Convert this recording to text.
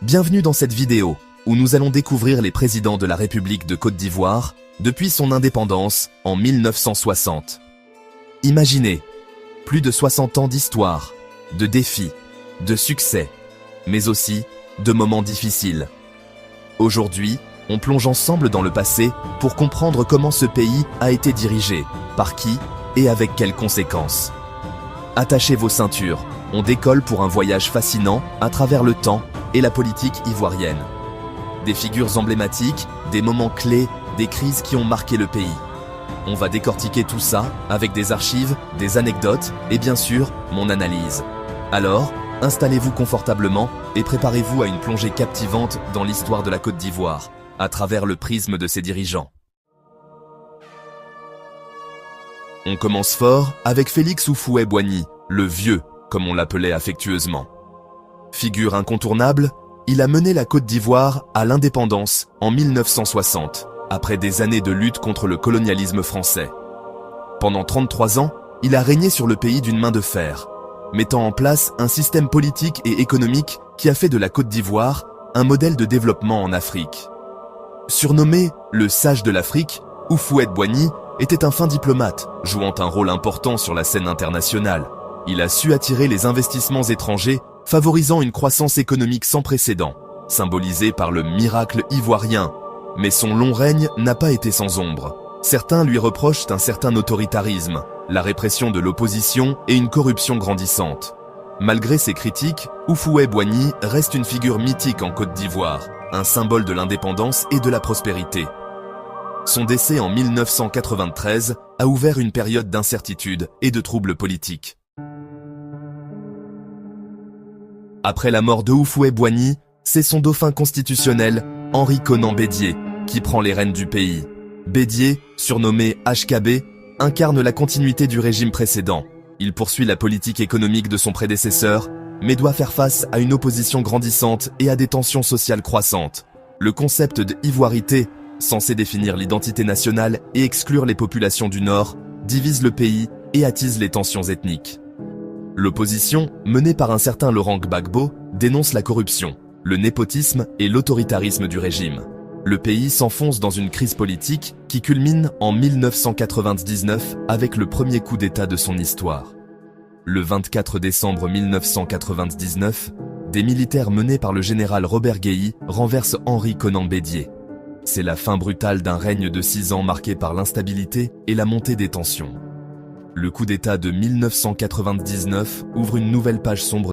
Bienvenue dans cette vidéo, où nous allons découvrir les présidents de la République de Côte d'Ivoire depuis son indépendance en 1960. Imaginez, plus de 60 ans d'histoire, de défis, de succès, mais aussi de moments difficiles. Aujourd'hui, on plonge ensemble dans le passé pour comprendre comment ce pays a été dirigé, par qui et avec quelles conséquences. Attachez vos ceintures, on décolle pour un voyage fascinant à travers le temps et la politique ivoirienne. Des figures emblématiques, des moments clés, des crises qui ont marqué le pays. On va décortiquer tout ça avec des archives, des anecdotes et bien sûr, mon analyse. Alors, installez-vous confortablement et préparez-vous à une plongée captivante dans l'histoire de la Côte d'Ivoire, à travers le prisme de ses dirigeants. On commence fort avec Félix Houphouët-Boigny, le vieux, comme on l'appelait affectueusement. Figure incontournable, il a mené la Côte d'Ivoire à l'indépendance en 1960, après des années de lutte contre le colonialisme français. Pendant 33 ans, il a régné sur le pays d'une main de fer, mettant en place un système politique et économique qui a fait de la Côte d'Ivoire un modèle de développement en Afrique. Surnommé le sage de l'Afrique, Houphouët-Boigny était un fin diplomate, jouant un rôle important sur la scène internationale. Il a su attirer les investissements étrangers, favorisant une croissance économique sans précédent, symbolisée par le miracle ivoirien. Mais son long règne n'a pas été sans ombre. Certains lui reprochent un certain autoritarisme, la répression de l'opposition et une corruption grandissante. Malgré ces critiques, Houphouët-Boigny reste une figure mythique en Côte d'Ivoire, un symbole de l'indépendance et de la prospérité. Son décès en 1993 a ouvert une période d'incertitude et de troubles politiques. Après la mort de Houphouët-Boigny, c'est son dauphin constitutionnel, Henri Konan Bédié, qui prend les rênes du pays. Bédié, surnommé HKB, incarne la continuité du régime précédent. Il poursuit la politique économique de son prédécesseur, mais doit faire face à une opposition grandissante et à des tensions sociales croissantes. Le concept de ivoirité, censé définir l'identité nationale et exclure les populations du Nord, divise le pays et attise les tensions ethniques. L'opposition, menée par un certain Laurent Gbagbo, dénonce la corruption, le népotisme et l'autoritarisme du régime. Le pays s'enfonce dans une crise politique qui culmine en 1999 avec le premier coup d'État de son histoire. Le 24 décembre 1999, des militaires menés par le général Robert Guéhi renversent Henri Konan Bédié. C'est la fin brutale d'un règne de 6 ans marqué par l'instabilité et la montée des tensions. Le coup d'État de 1999 ouvre une nouvelle page sombre